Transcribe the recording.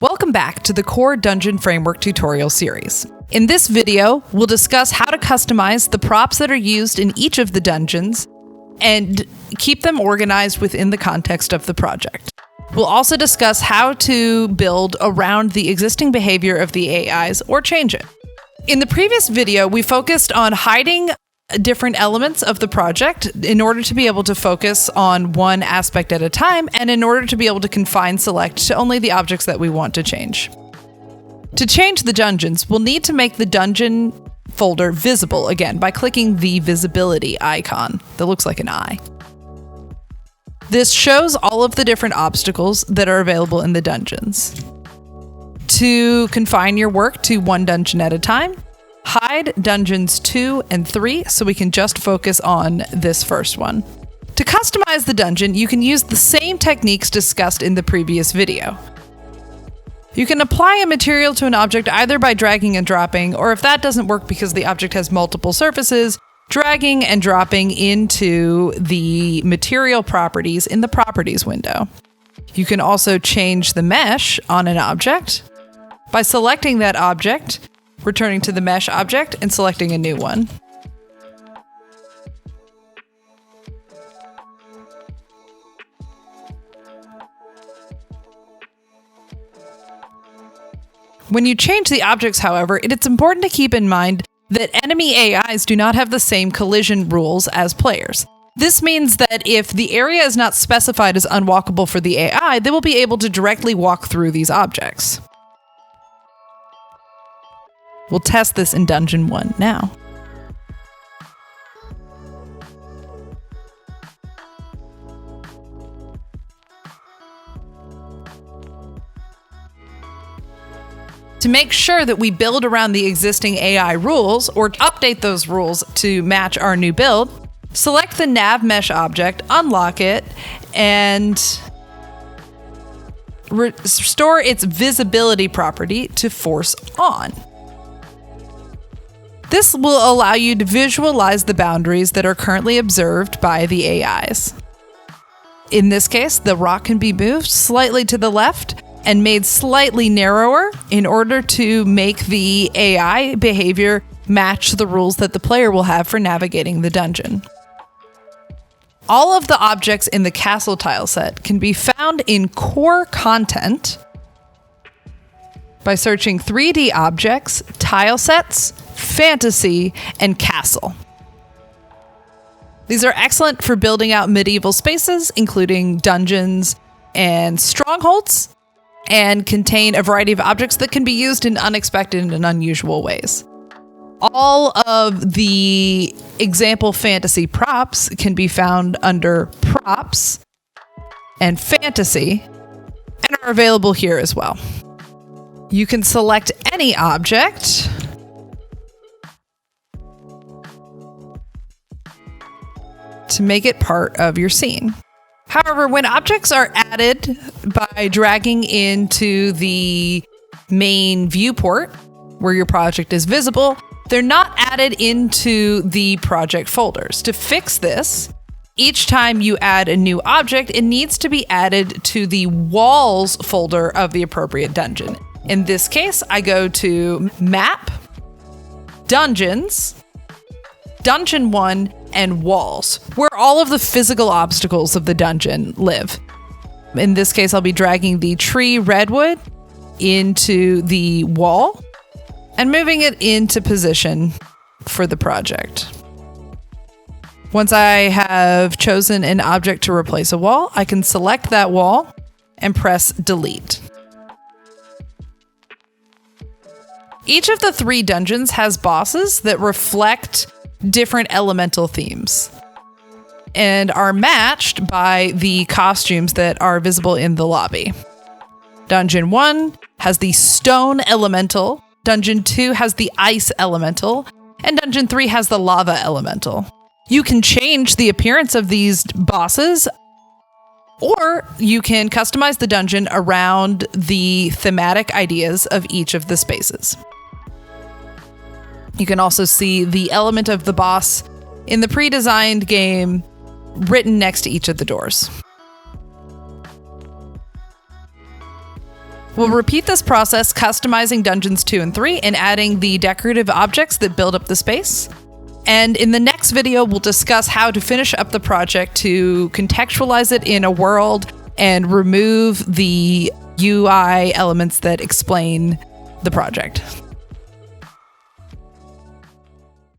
Welcome back to the Core Dungeon Framework tutorial series. In this video, we'll discuss how to customize the props that are used in each of the dungeons and keep them organized within the context of the project. We'll also discuss how to build around the existing behavior of the AIs or change it. In the previous video, we focused on hiding different elements of the project in order to be able to focus on one aspect at a time and in order to be able to confine select to only the objects that we want to change. To change the dungeons, we'll need to make the dungeon folder visible again by clicking the visibility icon that looks like an eye. This shows all of the different obstacles that are available in the dungeons. To confine your work to one dungeon at a time, hide dungeons 2 and 3 so we can just focus on this first one. To customize the dungeon, you can use the same techniques discussed in the previous video. You can apply a material to an object either by dragging and dropping, or if that doesn't work because the object has multiple surfaces, dragging and dropping into the material properties in the properties window. You can also change the mesh on an object by selecting that object, returning to the mesh object, and selecting a new one. When you change the objects, however, it's important to keep in mind that enemy AIs do not have the same collision rules as players. This means that if the area is not specified as unwalkable for the AI, they will be able to directly walk through these objects. We'll test this in Dungeon 1 now. To make sure that we build around the existing AI rules or update those rules to match our new build, select the nav mesh object, unlock it, and restore its visibility property to force on. This will allow you to visualize the boundaries that are currently observed by the AIs. In this case, the rock can be moved slightly to the left and made slightly narrower in order to make the AI behavior match the rules that the player will have for navigating the dungeon. All of the objects in the castle tile set can be found in core content by searching 3D objects, tile sets, fantasy, and castle. These are excellent for building out medieval spaces, including dungeons and strongholds, and contain a variety of objects that can be used in unexpected and unusual ways. All of the example fantasy props can be found under props and fantasy and are available here as well. You can select any object to make it part of your scene. However, when objects are added by dragging into the main viewport where your project is visible, they're not added into the project folders. To fix this, each time you add a new object, it needs to be added to the walls folder of the appropriate dungeon. In this case, I go to Map, Dungeons, Dungeon 1, and Walls, where all of the physical obstacles of the dungeon live. In this case, I'll be dragging the tree redwood into the wall and moving it into position for the project. Once I have chosen an object to replace a wall, I can select that wall and press delete. Each of the 3 dungeons has bosses that reflect different elemental themes and are matched by the costumes that are visible in the lobby. Dungeon 1 has the stone elemental, Dungeon 2 has the ice elemental, and Dungeon 3 has the lava elemental. You can change the appearance of these bosses, or you can customize the dungeon around the thematic ideas of each of the spaces. You can also see the element of the boss in the pre-designed game written next to each of the doors. We'll repeat this process, customizing Dungeons 2 and 3 and adding the decorative objects that build up the space. And in the next video, we'll discuss how to finish up the project to contextualize it in a world and remove the UI elements that explain the project.